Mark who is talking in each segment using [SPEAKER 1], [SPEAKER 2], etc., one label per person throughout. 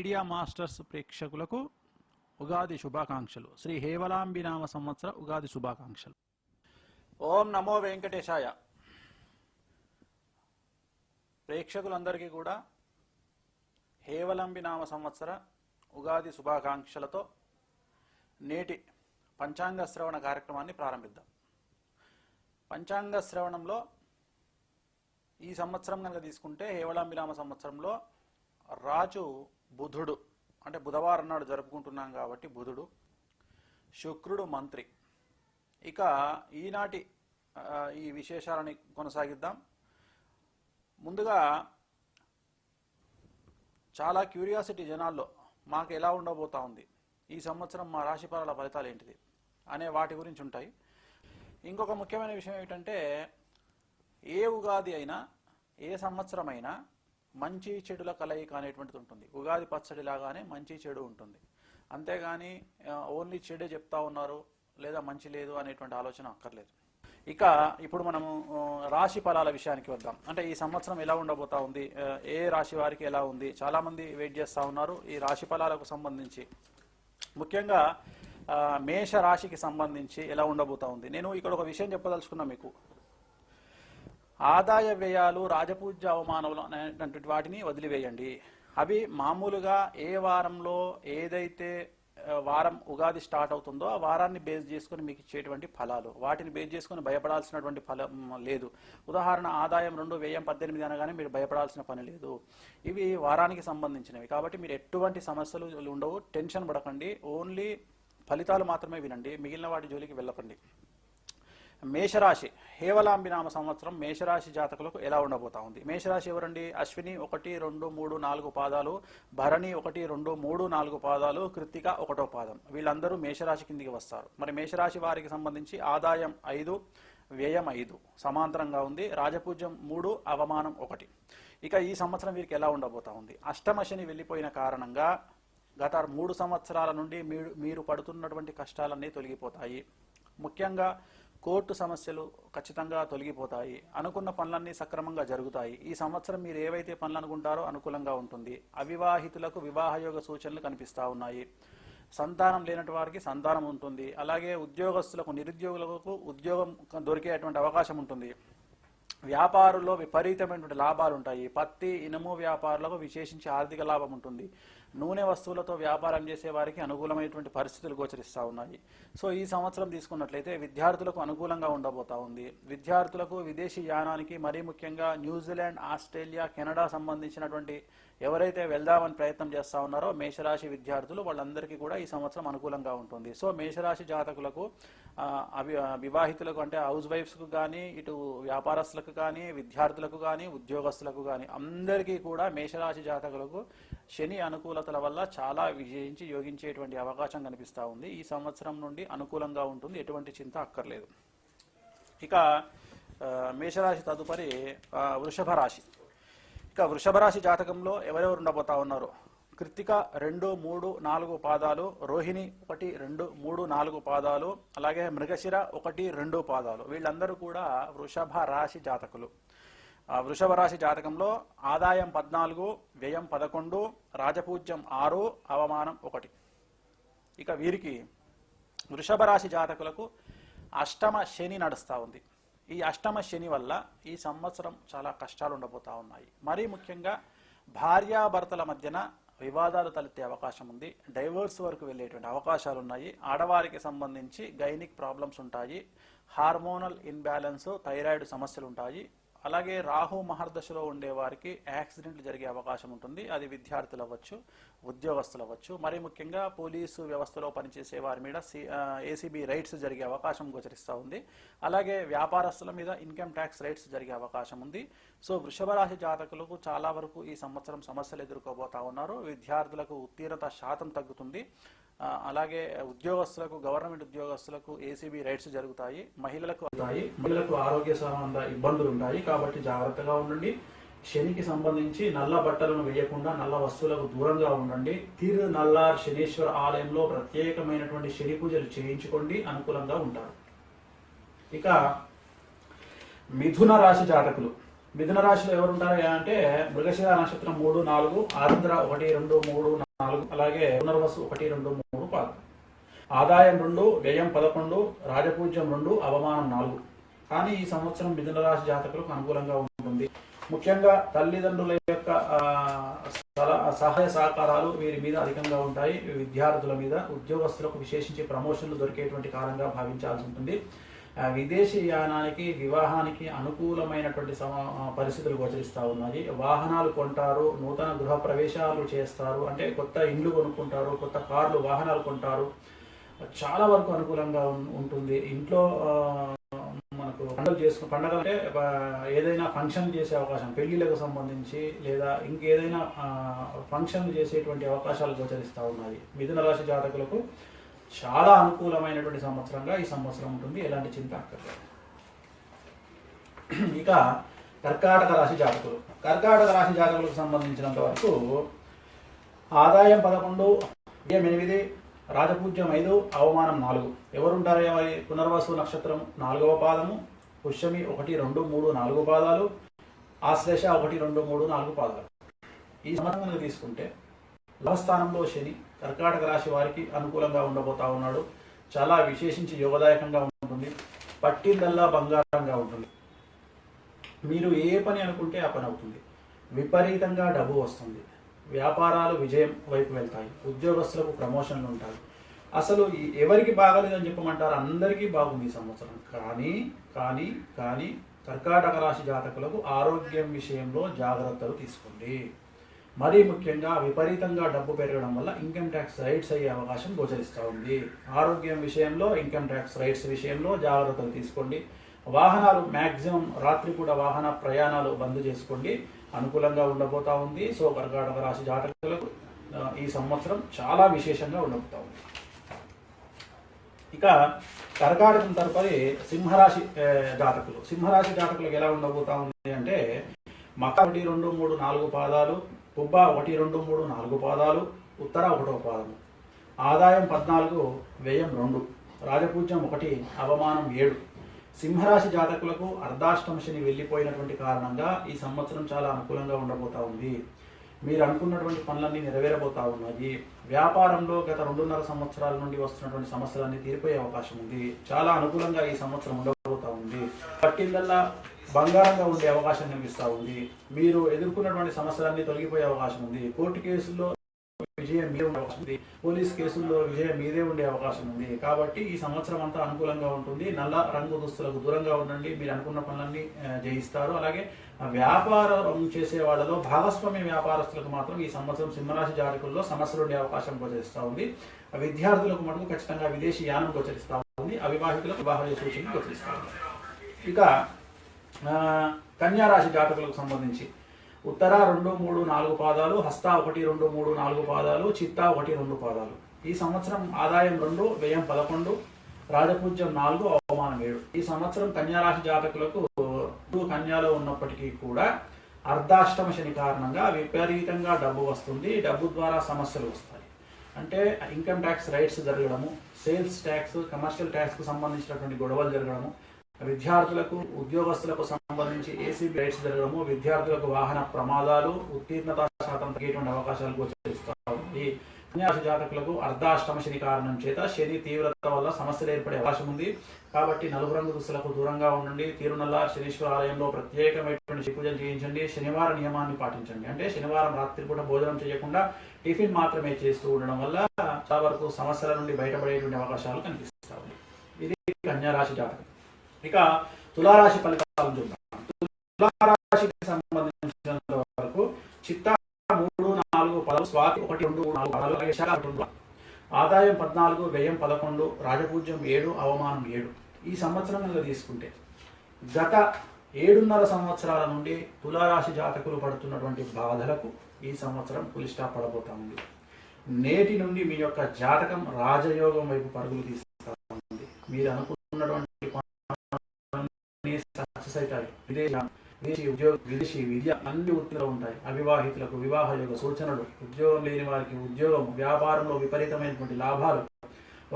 [SPEAKER 1] Media masters ప్రేక్షకులకు ఉగాది శుభాకాంక్షలు. శ్రీ హేవలాంబినామ సంవత్సర ఉగాది శుభాకాంక్షలు. ఓం నమో వెంకటేశాయ. ప్రేక్షకులందరికీ కూడా హేవలాంబినామ సంవత్సర ఉగాది శుభాకాంక్షలతో నేటి పంచాంగ శ్రవణ కార్యక్రమాన్ని ప్రారంభిద్దాం. పంచాంగ శ్రవణంలో ఈ సంవత్సరం కనుక తీసుకుంటే హేవలాంబినామ సంవత్సరంలో రాజు బుధుడు, అంటే బుధవారం నాడు జరుపుకుంటున్నాం కాబట్టి బుధుడు, శుక్రుడు మంత్రి. ఇక ఈనాటి ఈ విశేషాలని కొనసాగిద్దాం. ముందుగా చాలా క్యూరియాసిటీ జనాల్లో, మాకు ఎలా ఉండబోతా ఉంది, ఈ సంవత్సరం మా రాశిఫలాల ఫలితాలు ఏంటిది అనే వాటి గురించి ఉంటాయి. ఇంకొక ముఖ్యమైన విషయం ఏమిటంటే, ఏ ఉగాది అయినా ఏ సంవత్సరం అయినా మంచి చెడుల కలయిక అనేటువంటిది ఉంటుంది. ఉగాది పచ్చడి లాగానే మంచి చెడు ఉంటుంది. అంతేగాని ఓన్లీ చెడే చెప్తా ఉన్నారు లేదా మంచి లేదు అనేటువంటి ఆలోచన అక్కర్లేదు. ఇక ఇప్పుడు మనము రాశి ఫలాల విషయానికి వద్దాం. అంటే ఈ సంవత్సరం ఎలా ఉండబోతా ఉంది, ఏ రాశి వారికి ఎలా ఉంది, చాలామంది వెయిట్ చేస్తూ ఉన్నారు ఈ రాశి ఫలాలకు సంబంధించి. ముఖ్యంగా మేష రాశికి సంబంధించి ఎలా ఉండబోతా ఉంది. నేను ఇక్కడ ఒక విషయం చెప్పదలుచుకున్నా మీకు. ఆదాయ వ్యయాలు, రాజపూజ్య అవమానములు అనేటువంటి వాటిని వదిలివేయండి. అవి మామూలుగా ఏ వారంలో ఏదైతే వారం ఉగాది స్టార్ట్ అవుతుందో ఆ వారాన్ని బేస్ చేసుకుని మీకు ఇచ్చేటువంటి ఫలాలు, వాటిని బేస్ చేసుకుని భయపడాల్సినటువంటి ఫలం లేదు. ఉదాహరణ, ఆదాయం 2, వ్యయం 18 అనగానే మీరు భయపడాల్సిన పని లేదు. ఇవి వారానికి సంబంధించినవి కాబట్టి మీరు ఎటువంటి సమస్యలు ఉండవు. టెన్షన్ పడకండి, ఓన్లీ ఫలితాలు మాత్రమే వినండి, మిగిలిన వాటి జోలికి వెళ్ళకండి. మేషరాశి, హేవలాంబినామ సంవత్సరం మేషరాశి జాతకులకు ఎలా ఉండబోతా ఉంది. మేషరాశి ఎవరండి? అశ్విని 1, 2, 3, 4 పాదాలు, భరణి 1, 2, 3, 4 పాదాలు, కృత్తిక 1వ పాదం. వీళ్ళందరూ మేషరాశి కిందికి వస్తారు. మరి మేషరాశి వారికి సంబంధించి ఆదాయం 5, వ్యయం 5 సమాంతరంగా ఉంది. రాజపూజ్యం 3, అవమానం 1. ఇక ఈ సంవత్సరం వీరికి ఎలా ఉండబోతా ఉంది. అష్టమ శని వెళ్ళిపోయిన కారణంగా గత 3 సంవత్సరాల నుండి మీరు పడుతున్నటువంటి కష్టాలన్నీ తొలగిపోతాయి. ముఖ్యంగా కోర్టు సమస్యలు ఖచ్చితంగా తొలగిపోతాయి. అనుకున్న పనులన్నీ సక్రమంగా జరుగుతాయి. ఈ సంవత్సరం మీరు ఏవైతే పనులు అనుకుంటారో అనుకూలంగా ఉంటుంది. అవివాహితులకు వివాహయోగ సూచనలు కనిపిస్తూ ఉన్నాయి. సంతానం లేనటువంటి వారికి సంతానం ఉంటుంది. అలాగే ఉద్యోగస్తులకు, నిరుద్యోగులకు ఉద్యోగం దొరికేటువంటి అవకాశం ఉంటుంది. వ్యాపారుల్లో విపరీతమైనటువంటి లాభాలు ఉంటాయి. పత్తి, ఇనుము వ్యాపారులకు విశేషించి ఆర్థిక లాభం ఉంటుంది. నూనె వస్తువులతో వ్యాపారం చేసే వారికి అనుకూలమైనటువంటి పరిస్థితులు గోచరిస్తూ ఉన్నాయి. సో ఈ సంవత్సరం తీసుకున్నట్లయితే విద్యార్థులకు అనుకూలంగా ఉండబోతా ఉంది. విద్యార్థులకు విదేశీ యానానికి, మరీ ముఖ్యంగా న్యూజిలాండ్, ఆస్ట్రేలియా, కెనడా సంబంధించినటువంటి ఎవరైతే వెళ్దామని ప్రయత్నం చేస్తూ ఉన్నారో మేషరాశి విద్యార్థులు, వాళ్ళందరికీ కూడా ఈ సంవత్సరం అనుకూలంగా ఉంటుంది. సో మేషరాశి జాతకులకు, వివాహితులకు అంటే హౌస్ వైఫ్స్కు కానీ, ఇటు వ్యాపారస్తులకు కానీ, విద్యార్థులకు కానీ, ఉద్యోగస్తులకు కానీ అందరికీ కూడా మేషరాశి జాతకులకు శని అనుకూలతల వల్ల చాలా విజయించి యోగించేటువంటి అవకాశం కనిపిస్తూ ఉంది. ఈ సంవత్సరం నుండి అనుకూలంగా ఉంటుంది, ఎటువంటి చింత అక్కర్లేదు. ఇక మేషరాశి తదుపరి వృషభ రాశి. ఇక వృషభ రాశి జాతకంలో ఎవరెవరు ఉండబోతా ఉన్నారు. కృత్తిక 2, 3, 4 పాదాలు, రోహిణి 1, 2, 3, 4 పాదాలు, అలాగే మృగశిర 1, 2 పాదాలు. వీళ్ళందరూ కూడా వృషభ రాశి జాతకులు. వృషభ రాశి జాతకంలో ఆదాయం 14, వ్యయం 11, రాజపూజ్యం 6, అవమానం 1. ఇక వీరికి వృషభ రాశి జాతకులకు అష్టమ శని నడుస్తూ ఉంది. ఈ అష్టమ శని వల్ల ఈ సంవత్సరం చాలా కష్టాలు ఉండబోతా ఉన్నాయి. మరీ ముఖ్యంగా భార్యాభర్తల మధ్యన వివాదాలు తలెత్తే అవకాశం ఉంది. డైవోర్స్ వరకు వెళ్ళేటువంటి అవకాశాలు ఉన్నాయి. ఆడవారికి సంబంధించి గైనిక్ ప్రాబ్లమ్స్ ఉంటాయి. హార్మోనల్ ఇన్బ్యాలెన్స్, థైరాయిడ్ సమస్యలు ఉంటాయి. అలాగే రాహు మహర్దశలో ఉండే వారికి యాక్సిడెంట్లు జరిగే అవకాశం ఉంటుంది. అది విద్యార్థులు అవ్వచ్చు, ఉద్యోగస్తులు అవ్వచ్చు. మరీ ముఖ్యంగా పోలీసు వ్యవస్థలో పనిచేసే వారి మీద ఏసీబీ రైట్స్ జరిగే అవకాశం గోచరిస్తూ ఉంది. అలాగే వ్యాపారస్తుల మీద ఇన్కమ్ ట్యాక్స్ రైట్స్ జరిగే అవకాశం ఉంది. సో వృషభ రాశి జాతకులకు చాలా వరకు ఈ సంవత్సరం సమస్యలు ఎదుర్కోబోతా ఉన్నారు. విద్యార్థులకు ఉత్తీర్ణత శాతం తగ్గుతుంది. అలాగే ఉద్యోగస్తులకు, గవర్నమెంట్ ఉద్యోగస్తులకు ఏసీబీ రైట్స్ జరుగుతాయి. మహిళలకు ఆరోగ్య సంబంధ ఇబ్బందులు ఉంటాయి కాబట్టి జాగ్రత్తగా ఉండండి. శనికి సంబంధించి నల్ల బట్టలను వేయకుండా, నల్ల వస్తువులకు దూరంగా ఉండండి. తిరు నల్లార్ శనీశ్వర ఆలయంలో ప్రత్యేకమైనటువంటి శని పూజలు చేయించుకోండి, అనుకూలంగా ఉంటారు. ఇక మిథున రాశి జాతకులు. మిథున రాశిలో ఎవరుంటారు అంటే మృగశిర నక్షత్రం 3, 4, ఆరుద్ర 1, 2, 3, 4, అలాగే పునర్వసు 1, 2, 3 పాదాలు. ఆదాయం 2, వ్యయం 11, రాజపూజ్యం 2, అవమానం 4. కానీ ఈ సంవత్సరం మిథున రాశి జాతకులకు అనుకూలంగా ఉంటుంది. ముఖ్యంగా తల్లిదండ్రుల యొక్క సహాయ సహకారాలు వీరి మీద అధికంగా ఉంటాయి. విద్యార్థుల మీద, ఉద్యోగస్తులకు విశేషించి ప్రమోషన్లు దొరికేటువంటి కాలంగా భావించాల్సి ఉంటుంది. విదేశీ యానానికి, వివాహానికి అనుకూలమైనటువంటి పరిస్థితులు గోచరిస్తూ ఉన్నాయి. వాహనాలు కొంటారు, నూతన గృహ ప్రవేశాలు చేస్తారు, అంటే కొత్త ఇండ్లు కొనుక్కుంటారు, కొత్త కార్లు, వాహనాలు కొంటారు. చాలా వరకు అనుకూలంగా ఉంటుంది. ఇంట్లో మనకు పండుగ అంటే ఏదైనా ఫంక్షన్ చేసే అవకాశం, పెళ్లిళ్ళకు సంబంధించి లేదా ఇంకేదైనా ఫంక్షన్లు చేసేటువంటి అవకాశాలు గోచరిస్తూ ఉన్నాయి. మిథున రాశి జాతకులకు చాలా అనుకూలమైనటువంటి సంవత్సరంగా ఈ సంవత్సరం ఉంటుంది. ఎలాంటి చింత అక్కర్లేదు. ఇక కర్కాటక రాశి జాతకులు. కర్కాటక రాశి జాతకులకు సంబంధించినంత వరకు ఆదాయం 11, వ్యయం 8, రాజపూజ్యం 5, అవమానం 4. ఎవరుంటారు? వారి పునర్వసు నక్షత్రం 4వ పాదము, పుష్యమి 1, 2, 3, 4 పాదాలు, ఆశ్లేష 1, 2, 3, 4 పాదాలు. ఈ సంవత్సరం తీసుకుంటే లవస్థానంలో శని కర్కాటక రాశి వారికి అనుకూలంగా ఉండబోతా ఉన్నాడు. చాలా విశేషించి యోగదాయకంగా ఉంటుంది. పట్టిందల్లా బంగారంగా ఉంటుంది. మీరు ఏ పని అనుకుంటే ఆ పని అవుతుంది. విపరీతంగా డబ్బు వస్తుంది. వ్యాపారాలు విజయం వైపు వెళ్తాయి. ఉద్యోగస్తులకు ప్రమోషన్లు ఉంటాయి. అసలు ఎవరికి బాగలేదని చెప్పమంటారు? అందరికీ బాగుంది ఈ సంవత్సరం. కానీ కర్కాటక రాశి జాతకులకు ఆరోగ్యం విషయంలో జాగ్రత్తలు తీసుకోండి. మరీ ముఖ్యంగా విపరీతంగా డబ్బు పెరగడం వల్ల ఇన్కమ్ ట్యాక్స్ రైట్స్ అయ్యే అవకాశం గోచరిస్తూ ఉంది. ఆరోగ్యం విషయంలో, ఇన్కమ్ ట్యాక్స్ రైట్స్ విషయంలో జాగ్రత్తలు తీసుకోండి. వాహనాలు మ్యాక్సిమం రాత్రిపూట వాహన ప్రయాణాలు బంద్ చేసుకోండి. అనుకూలంగా ఉండబోతా ఉంది. సో కర్కాటక రాశి జాతకులకు ఈ సంవత్సరం చాలా విశేషంగా ఉండబోతా ఉంది. ఇక కర్కాటకం తదుపరి సింహరాశి జాతకులు. సింహరాశి జాతకులకు ఎలా ఉండబోతా ఉంది అంటే మక 1, 2, 3, 4 పాదాలు, పుబ్బ 1, 2, 3, 4 పాదాలు, ఉత్తర 1వ పాదము. ఆదాయం 14, వ్యయం 2, రాజపూజ్యం 1, అవమానం 7. సింహరాశి జాతకులకు అర్ధాష్టమ శని వెళ్ళిపోయినటువంటి కారణంగా ఈ సంవత్సరం చాలా అనుకూలంగా ఉండబోతా ఉంది. మీరు అనుకున్నటువంటి పనులన్నీ నెరవేరబోతా ఉన్నాయి. వ్యాపారంలో గత 2.5 సంవత్సరాల నుండి వస్తున్నటువంటి సమస్యలన్నీ తీరిపోయే అవకాశం ఉంది. చాలా అనుకూలంగా ఈ సంవత్సరం ఉండబోతా ఉంది. పట్టిందల్లా బంగారంగా ఉండే అవకాశం కనిపిస్తూ ఉంది. మీరు ఎదుర్కొన్నటువంటి సమస్యలన్నీ తొలగిపోయే అవకాశం ఉంది. కోర్టు కేసుల్లో విజయం మీదే ఉండే అవకాశం ఉంది. పోలీస్ కేసుల్లో విజయం మీదే ఉండే అవకాశం ఉంది. కాబట్టి ఈ సంవత్సరం అంతా అనుకూలంగా ఉంటుంది. నల్ల రంగు దుస్తులకు దూరంగా ఉండండి. మీరు అనుకున్న పనులన్నీ జయిస్తారు. అలాగే వ్యాపారం చేసే వాళ్ళలో భాగస్వామ్య వ్యాపారస్తులకు మాత్రం ఈ సంవత్సరం సింహరాశి జాతకుల్లో సమస్యలు ఉండే అవకాశం గోచరిస్తూ ఉంది. విద్యార్థులకు మటుకు ఖచ్చితంగా విదేశీ యానం గోచరిస్తూ ఉంది. అవివాహితులకు వివాహ సూచనలు గోచరిస్తూ ఉంది. ఇక కన్యా రాశి జాతకులకు సంబంధించి ఉత్తర 2, 3, 4 పాదాలు, హస్త 1, 2, 3, 4 పాదాలు, చిత్త 1, 2 పాదాలు. ఈ సంవత్సరం ఆదాయం 2, వ్యయం 11, రాజపూజ్యం 4, అవమానం 7. ఈ సంవత్సరం కన్యా రాశి జాతకులకు కన్యాలో ఉన్నప్పటికీ కూడా అర్ధాష్టమ శని కారణంగా విపరీతంగా డబ్బు వస్తుంది. డబ్బు ద్వారా సమస్యలు వస్తాయి. అంటే ఇన్కమ్ ట్యాక్స్ రైట్స్ జరగడము, సేల్స్ ట్యాక్స్, కమర్షియల్ ట్యాక్స్కు సంబంధించినటువంటి గొడవలు జరగడము, విద్యార్థులకు, ఉద్యోగస్తులకు సంబంధించి ఏసీబీ రైట్స్ జరగడము, విద్యార్థులకు వాహన ప్రమాదాలు, ఉత్తీర్ణత శాతం తగ్గేటువంటి అవకాశాలు గోచరిస్తూ ఉంది. కన్యారాశి జాతకులకు అర్ధాష్టమ శని కారణం చేత శని తీవ్రత వల్ల సమస్యలు ఏర్పడే అవకాశం ఉంది. కాబట్టి నలుపు రంగు దుస్తులకు దూరంగా ఉండండి. తిరునల్ల శనీశ్వర ఆలయంలో ప్రత్యేకమైనటువంటి పూజలు చేయించండి. శనివారం నియమాన్ని పాటించండి. అంటే శనివారం రాత్రిపూట భోజనం చేయకుండా టిఫిన్ మాత్రమే చేస్తూ ఉండడం వల్ల చాలా వరకు సమస్యల నుండి బయటపడేటువంటి అవకాశాలు కనిపిస్తాయి. ఇది కన్యారాశి జాతకం. ఇక తులారాశి ఫలితాలను చూద్దాం. తులారాశికి సంబంధించినంత వరకు చిత్త 3, 4 పాదాలు, స్వాతి 1, 2, 3, 4 పాదాలు, అలాగే శాఖ 2. ఆదాయం 14, వ్యయం 11, రాజపూజ్యం 7, అవమానం 7. ఈ సంవత్సరం కనుక తీసుకుంటే గత 7.5 సంవత్సరాల నుండి తులారాశి జాతకులు పడుతున్నటువంటి బాధలకు ఈ సంవత్సరం పులి స్టాప్ పడబోతా ఉంది. నేటి నుండి మీ యొక్క జాతకం రాజయోగం వైపు పరుగులు తీస్తూ ఉంది. మీరు అనుకున్నటువంటి సక్సెస్ అవుతాయి. విదేశీ ఉద్యోగ, విదేశీ విద్య అన్ని వృత్తిలో ఉంటాయి. అవివాహితులకు వివాహ యోగ సూచనలు, ఉద్యోగం లేని వారికి ఉద్యోగం, వ్యాపారంలో విపరీతమైనటువంటి లాభాలు.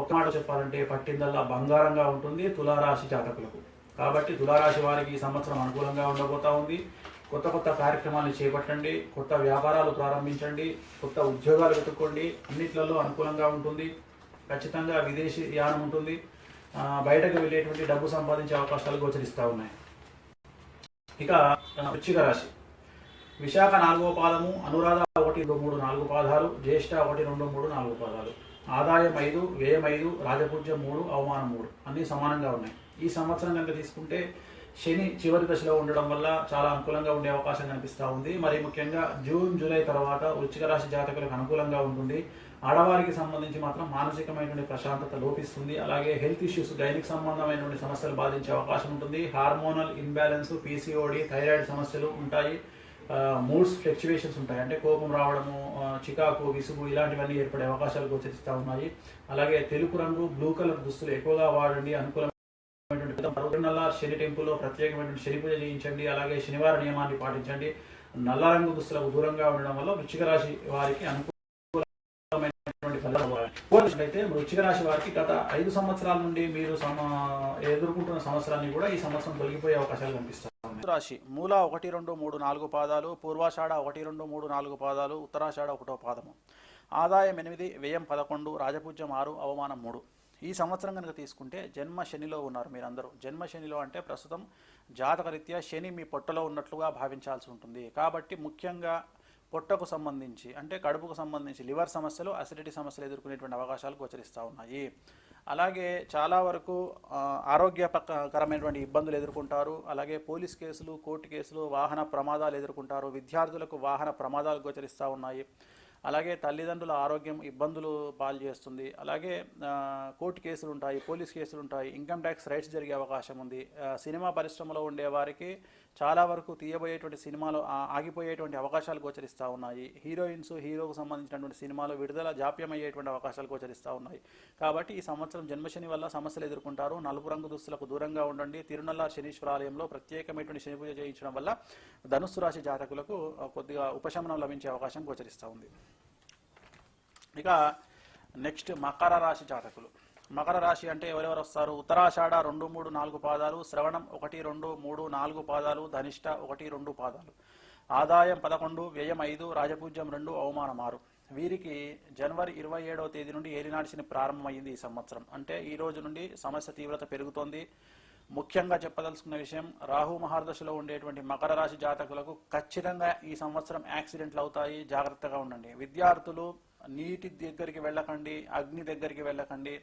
[SPEAKER 1] ఒక మాట చెప్పాలంటే పట్టిందల్లా బంగారంగా ఉంటుంది తులారాశి జాతకులకు. కాబట్టి తులారాశి వారికి ఈ సంవత్సరం అనుకూలంగా ఉండబోతా ఉంది. కొత్త కొత్త కార్యక్రమాలను చేపట్టండి, కొత్త వ్యాపారాలు ప్రారంభించండి, కొత్త ఉద్యోగాలు వెతుక్కోండి. అన్నిట్లలో అనుకూలంగా ఉంటుంది. ఖచ్చితంగా విదేశీ యానం ఉంటుంది. బయటకు వెళ్ళేటువంటి డబ్బు సంపాదించే అవకాశాలు గోచరిస్తూ ఉన్నాయి. ఇక వృశ్చిక రాశి, విశాఖ 4వ పాదము, అనురాధ 1, 2, 3, 4 పాదాలు, జ్యేష్ఠ 1, 2, 3, 4 పాదాలు, ఆదాయం 5, వ్యయం 5, రాజపూజ్యం 3, అవమానం 3, అన్నీ సమానంగా ఉన్నాయి. ఈ సంవత్సరం కనుక తీసుకుంటే శని చివరి దశలో ఉండడం వల్ల చాలా అనుకూలంగా ఉండే అవకాశం కనిపిస్తూ ఉంది. మరి ముఖ్యంగా జూన్, జూలై తర్వాత వృశ్చిక రాశి జాతకులకు అనుకూలంగా ఉంటుంది. ఆడవారికి సంబంధించి మాత్రం మానసికమైనటువంటి ప్రశాంతత లోపిస్తుంది. అలాగే హెల్త్ ఇష్యూస్, గైనిక్ సంబంధమైనటువంటి సమస్యలు బాధించే అవకాశం ఉంటుంది. హార్మోనల్ ఇంబ్యాలెన్స్, పీసీఓడి, థైరాయిడ్ సమస్యలు ఉంటాయి. మూడ్స్ ఫ్లక్చువేషన్స్ ఉంటాయి. అంటే కోపం రావడము, చికాకు, విసుగు ఇలాంటివన్నీ ఏర్పడే అవకాశాలు గోచరిస్తూ ఉన్నాయి. అలాగే తెలుపు రంగు, బ్లూ కలర్ దుస్తులు ఎక్కువగా వాడండి. అనుకూలమైనటువంటి నల్లార్ శని టెంపుల్లో ప్రత్యేకమైనటువంటి శని పూజ చేయించండి. అలాగే శనివార నియమాన్ని పాటించండి. నల్ల రంగు దుస్తులకు దూరంగా ఉండడం వల్ల వృశ్చిక రాశి వారికి అనుకూలమైనటువంటి ఫలితాలు అయితే వృశ్చిక రాశి వారికి గత 5 సంవత్సరాల నుండి మీరు ఎదుర్కొంటున్న సమస్యలన్నీ కూడా ఈ సంవత్సరం తొలగిపోయే అవకాశాలు కనిపిస్తాయి. రాశి మూల 1, 2, 3, 4 పాదాలు, పూర్వాషాఢ 1, 2, 3, 4 పాదాలు, ఉత్తరాషాఢ 1వ పాదము, ఆదాయం 8, వ్యయం 11, రాజపూజ్యం 6, అవమానం 3. ఈ సంవత్సరం కనుక తీసుకుంటే జన్మ శనిలో ఉన్నారు మీరందరూ. జన్మ శనిలో అంటే ప్రస్తుతం జాతకరీత్యా శని మీ పొట్టలో ఉన్నట్లుగా భావించాల్సి ఉంటుంది. కాబట్టి ముఖ్యంగా పొట్టకు సంబంధించి అంటే కడుపుకు సంబంధించి లివర్ సమస్యలు, అసిడిటీ సమస్యలు ఎదుర్కొనేటువంటి అవకాశాలు గోచరిస్తూ ఉన్నాయి. అలాగే చాలా వరకు ఆరోగ్యకరమైనటువంటి ఇబ్బందులు ఎదుర్కొంటారు. అలాగే పోలీస్ కేసులు, కోర్టు కేసులు, వాహన ప్రమాదాలు ఎదుర్కొంటారు. విద్యార్థులకు వాహన ప్రమాదాలు గోచరిస్తూ ఉన్నాయి. అలాగే తల్లిదండ్రుల ఆరోగ్యం ఇబ్బందులు పాలు చేస్తుంది. అలాగే కోర్టు కేసులు ఉంటాయి, పోలీస్ కేసులు ఉంటాయి, ఇన్కమ్ ట్యాక్స్ రైట్స్ జరిగే అవకాశం ఉంది. సినిమా పరిశ్రమలో ఉండే వారికి చాలా వరకు తీయబోయేటువంటి సినిమాలు ఆగిపోయేటువంటి అవకాశాలు గోచరిస్తూ ఉన్నాయి. హీరోయిన్స్, హీరోకు సంబంధించినటువంటి సినిమాలు విడుదల జాప్యం అయ్యేటువంటి అవకాశాలు గోచరిస్తూ ఉన్నాయి. కాబట్టి ఈ సంవత్సరం జన్మశని వల్ల సమస్యలు ఎదుర్కొంటారు. నలుపు రంగు దుస్తులకు దూరంగా ఉండండి. తిరునల్లార్ శనీశ్వర ఆలయంలో ప్రత్యేకమైనటువంటి శని పూజ చేయించడం వల్ల ధనుస్సు రాశి జాతకులకు కొద్దిగా ఉపశమనం లభించే అవకాశం గోచరిస్తూ ఉంది. ఇక నెక్స్ట్ మకర రాశి జాతకులు. మకర రాశి అంటే ఎవరెవరు వస్తారు? ఉత్తరాషాఢ 2, 3, 4 పాదాలు, శ్రవణం 1, 2, 3, 4 పాదాలు, ధనిష్ట 1, 2 పాదాలు, ఆదాయం 11, వ్యయం 5, రాజపూజ్యం 2, అవమానం 6. వీరికి జనవరి 27వ తేదీ నుండి ఏలినాటి శని ప్రారంభమైంది ఈ సంవత్సరం. అంటే ఈ రోజు నుండి సమస్య తీవ్రత పెరుగుతోంది. ముఖ్యంగా చెప్పదలుచుకున్న విషయం, రాహు మహార్దశలో ఉండేటువంటి మకర రాశి జాతకులకు ఖచ్చితంగా ఈ సంవత్సరం యాక్సిడెంట్లు అవుతాయి. జాగ్రత్తగా ఉండండి. విద్యార్థులు నీటి దగ్గరికి వెళ్ళకండి, అగ్ని దగ్గరికి వెళ్ళకండి.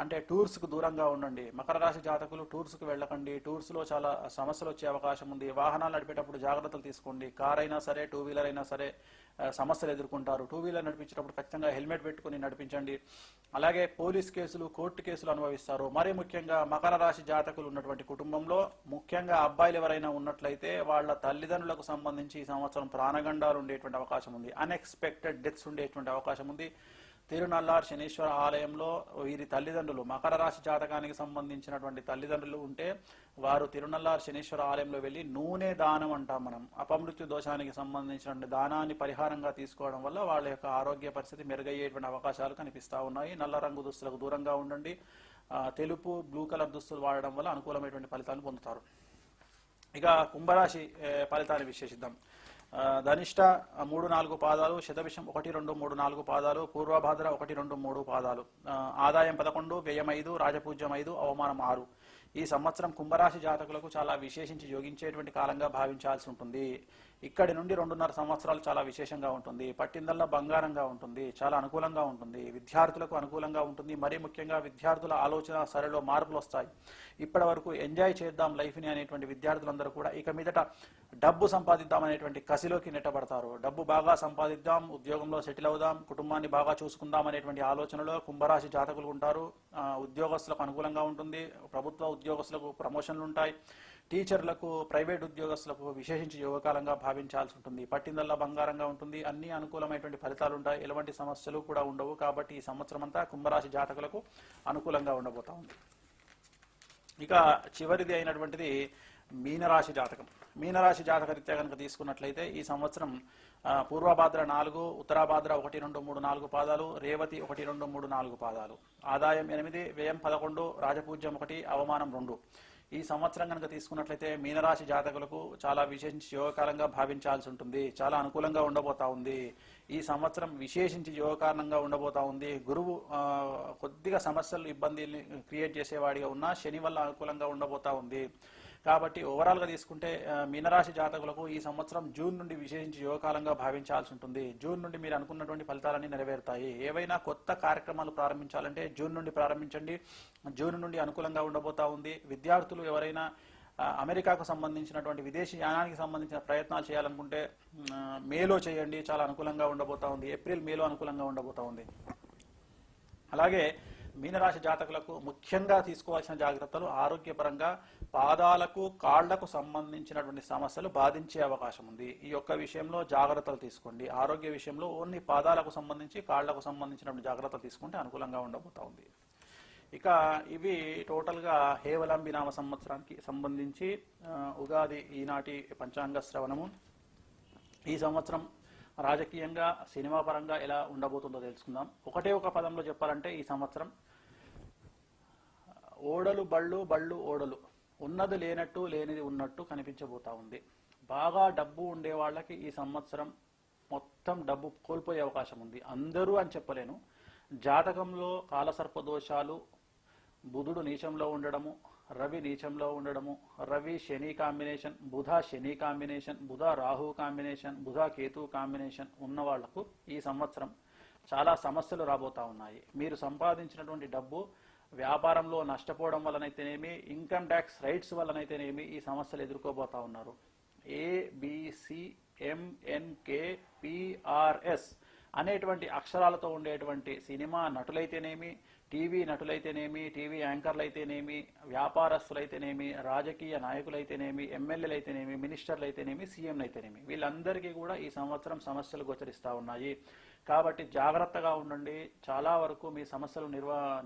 [SPEAKER 1] అంటే టూర్స్కు దూరంగా ఉండండి. మకర రాశి జాతకులు టూర్స్కు వెళ్ళకండి. టూర్స్లో చాలా సమస్యలు వచ్చే అవకాశం ఉంది. వాహనాలు నడిపేటప్పుడు జాగ్రత్తలు తీసుకోండి. కార్ అయినా సరే, 2 వీలర్ అయినా సరే సమస్యలు ఎదుర్కొంటారు. 2 వీలర్ నడిపించేటప్పుడు ఖచ్చితంగా హెల్మెట్ పెట్టుకుని నడిపించండి. అలాగే పోలీస్ కేసులు, కోర్టు కేసులు అనుభవిస్తారు. మరీ ముఖ్యంగా మకర రాశి జాతకులు ఉన్నటువంటి కుటుంబంలో ముఖ్యంగా అబ్బాయిలు ఎవరైనా ఉన్నట్లయితే వాళ్ళ తల్లిదండ్రులకు సంబంధించి ఈ సంవత్సరం ప్రాణగండాలు ఉండేటువంటి అవకాశం ఉంది. అన్ఎక్స్పెక్టెడ్ డెత్స్ ఉండేటువంటి అవకాశం ఉంది. తిరునల్లార్ శనీశ్వర ఆలయంలో వీరి తల్లిదండ్రులు, మకర రాశి జాతకానికి సంబంధించినటువంటి తల్లిదండ్రులు ఉంటే వారు తిరునల్లార్ శనీశ్వర ఆలయంలో వెళ్ళి నూనె దానం అంటాం మనం, అపమృత్యు దోషానికి సంబంధించినటువంటి దానాన్ని పరిహారంగా తీసుకోవడం వల్ల వాళ్ళ యొక్క ఆరోగ్య పరిస్థితి మెరుగయ్యేటువంటి అవకాశాలు కనిపిస్తూ ఉన్నాయి. నల్ల రంగు దుస్తులకు దూరంగా ఉండండి. తెలుపు, బ్లూ కలర్ దుస్తులు వాడడం వల్ల అనుకూలమైనటువంటి ఫలితాలను పొందుతారు. ఇక కుంభరాశి ఫలితాన్ని విశ్లేషిద్దాం. ధనిష్ట 3, 4 పాదాలు, శతభిషం 1, 2, 3, 4 పాదాలు, పూర్వభాద్ర 1, 2, 3 పాదాలు, ఆదాయం 11, వ్యయం 5, రాజపూజ్యం 5, అవమానం 6. ఈ సంవత్సరం కుంభరాశి జాతకులకు చాలా విశేషించి యోగించేటువంటి కాలంగా భావించాల్సి ఉంటుంది. ఇక్కడి నుండి 2.5 సంవత్సరాలు చాలా విశేషంగా ఉంటుంది. పట్టిందల్లా బంగారంగా ఉంటుంది. చాలా అనుకూలంగా ఉంటుంది. విద్యార్థులకు అనుకూలంగా ఉంటుంది. మరీ ముఖ్యంగా విద్యార్థుల ఆలోచన సరళిలో మార్పులు వస్తాయి. ఇప్పటి వరకు ఎంజాయ్ చేద్దాం లైఫ్ని అనేటువంటి విద్యార్థులందరూ కూడా ఇక మీదట డబ్బు సంపాదిద్దాం అనేటువంటి కసిలోకి నెట్టబడతారు. డబ్బు బాగా సంపాదిద్దాం, ఉద్యోగంలో సెటిల్ అవుదాం, కుటుంబాన్ని బాగా చూసుకుందాం అనేటువంటి ఆలోచనలో కుంభరాశి జాతకులు ఉంటారు. ఉద్యోగస్తులకు అనుకూలంగా ఉంటుంది. ప్రభుత్వ ఉద్యోగస్తులకు ప్రమోషన్లు ఉంటాయి. టీచర్లకు, ప్రైవేట్ ఉద్యోగస్తులకు విశేషించి యోగకాలంగా భావించాల్సి ఉంటుంది. పట్టిందల్లా బంగారంగా ఉంటుంది. అన్ని అనుకూలమైనటువంటి ఫలితాలు ఉంటాయి. ఎలాంటి సమస్యలు కూడా ఉండవు. కాబట్టి ఈ సంవత్సరం అంతా కుంభరాశి జాతకులకు అనుకూలంగా ఉండబోతా ఉంది. ఇక చివరిది అయినటువంటిది మీనరాశి జాతకం. మీనరాశి జాతక రీత్యా కనుక తీసుకున్నట్లయితే ఈ సంవత్సరం పూర్వభాద్ర 4, ఉత్తరాభాద్ర 1, 2, 3, 4 పాదాలు, రేవతి 1, 2, 3, 4 పాదాలు, ఆదాయం 8, వ్యయం 11, రాజపూజ్యం 1, అవమానం 2. ఈ సంవత్సరం కనుక తీసుకున్నట్లయితే మీనరాశి జాతకులకు చాలా విశేషించి యోగకాలంగా భావించాల్సి ఉంటుంది. చాలా అనుకూలంగా ఉండబోతా ఉంది. ఈ సంవత్సరం విశేషించి యోగకారణంగా ఉండబోతా ఉంది. గురువు కొద్దిగా సమస్యలు ఇబ్బందిని క్రియేట్ చేసేవాడిగా ఉన్నా శని వల్ల అనుకూలంగా ఉండబోతా ఉంది. కాబట్టి ఓవరాల్గా తీసుకుంటే మీనరాశి జాతకులకు ఈ సంవత్సరం జూన్ నుండి విశేషించి యోగకాలంగా భావించాల్సి ఉంటుంది. జూన్ నుండి మీరు అనుకున్నటువంటి ఫలితాలన్నీ నెరవేరుతాయి. ఏవైనా కొత్త కార్యక్రమాలు ప్రారంభించాలంటే జూన్ నుండి ప్రారంభించండి. జూన్ నుండి అనుకూలంగా ఉండబోతా ఉంది. విద్యార్థులు ఎవరైనా అమెరికాకు సంబంధించినటువంటి విదేశీ యానానికి సంబంధించిన ప్రయత్నాలు చేయాలనుకుంటే మేలో చేయండి, చాలా అనుకూలంగా ఉండబోతా ఉంది. ఏప్రిల్ మేలో అనుకూలంగా ఉండబోతా ఉంది. అలాగే మీనరాశి జాతకులకు ముఖ్యంగా తీసుకోవాల్సిన జాగ్రత్తలు ఆరోగ్యపరంగా పాదాలకు కాళ్లకు సంబంధించినటువంటి సమస్యలు బాధించే అవకాశం ఉంది. ఈ యొక్క విషయంలో జాగ్రత్తలు తీసుకోండి. ఆరోగ్య విషయంలో ఓన్లీ పాదాలకు సంబంధించి కాళ్లకు సంబంధించినటువంటి జాగ్రత్తలు తీసుకుంటే అనుకూలంగా ఉండబోతా ఉంది. ఇక ఇవి టోటల్గా హేవలంబి నామ సంవత్సరానికి సంబంధించి ఉగాది ఈనాటి పంచాంగ శ్రవణము. ఈ సంవత్సరం రాజకీయంగా సినిమా పరంగా ఎలా ఉండబోతుందో తెలుసుకుందాం. ఒకటే ఒక పదంలో చెప్పాలంటే ఈ సంవత్సరం ఓడలు బళ్ళు బళ్ళు ఓడలు, ఉన్నది లేనట్టు లేనిది ఉన్నట్టు కనిపించబోతా ఉంది. బాగా డబ్బు ఉండే వాళ్ళకి ఈ సంవత్సరం మొత్తం డబ్బు కోల్పోయే అవకాశం ఉంది. అందరూ అని చెప్పలేను. జాతకంలో కాలసర్ప దోషాలు, బుధుడు నీచంలో ఉండడము, రవి నీచంలో ఉండడము, రవి శని కాంబినేషన్, బుధ శని కాంబినేషన్, బుధ రాహు కాంబినేషన్, బుధ కేతు కాంబినేషన్ ఉన్న వాళ్లకు ఈ సంవత్సరం చాలా సమస్యలు రాబోతా ఉన్నాయి. మీరు సంపాదించినటువంటి డబ్బు వ్యాపారంలో నష్టపోవడం వలనైతేనేమి, ఇన్కమ్ ట్యాక్స్ రైట్స్ వలనైతేనేమి ఈ సమస్యలు ఎదుర్కోబోతా ఉన్నారు. ABCMNKPRS అనేటువంటి అక్షరాలతో ఉండేటువంటి సినిమా నటులైతేనేమి, టీవీ నటులైతేనేమి, టీవీ యాంకర్లు అయితేనేమి, వ్యాపారస్తులైతేనేమి, రాజకీయ నాయకులైతేనేమి, ఎమ్మెల్యేలు అయితేనేమి, మినిస్టర్లు అయితేనేమి, సీఎంలు అయితేనేమి, వీళ్ళందరికీ కూడా ఈ సంవత్సరం సమస్యలు గోచరిస్తూ ఉన్నాయి. కాబట్టి జాగ్రత్తగా ఉండండి. చాలా వరకు మీ సమస్యలు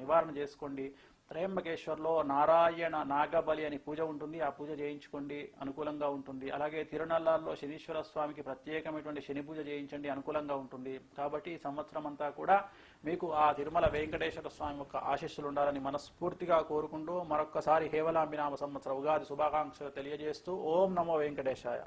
[SPEAKER 1] నివారణ చేసుకోండి. త్రయంబకేశ్వర్లో నారాయణ నాగబలి అని పూజ ఉంటుంది. ఆ పూజ చేయించుకోండి, అనుకూలంగా ఉంటుంది. అలాగే తిరునల్లార్లో శనీశ్వర స్వామికి ప్రత్యేకమైనటువంటి శని పూజ చేయించండి, అనుకూలంగా ఉంటుంది. కాబట్టి ఈ సంవత్సరం అంతా కూడా మీకు ఆ తిరుమల వెంకటేశ్వర స్వామి యొక్క ఆశీస్సులు ఉండాలని మనస్ఫూర్తిగా కోరుకుంటూ మరొక్కసారి హేవలాంబి నామ సంవత్సర ఉగాది శుభాకాంక్షలు తెలియజేస్తూ ఓం నమో వెంకటేశాయ.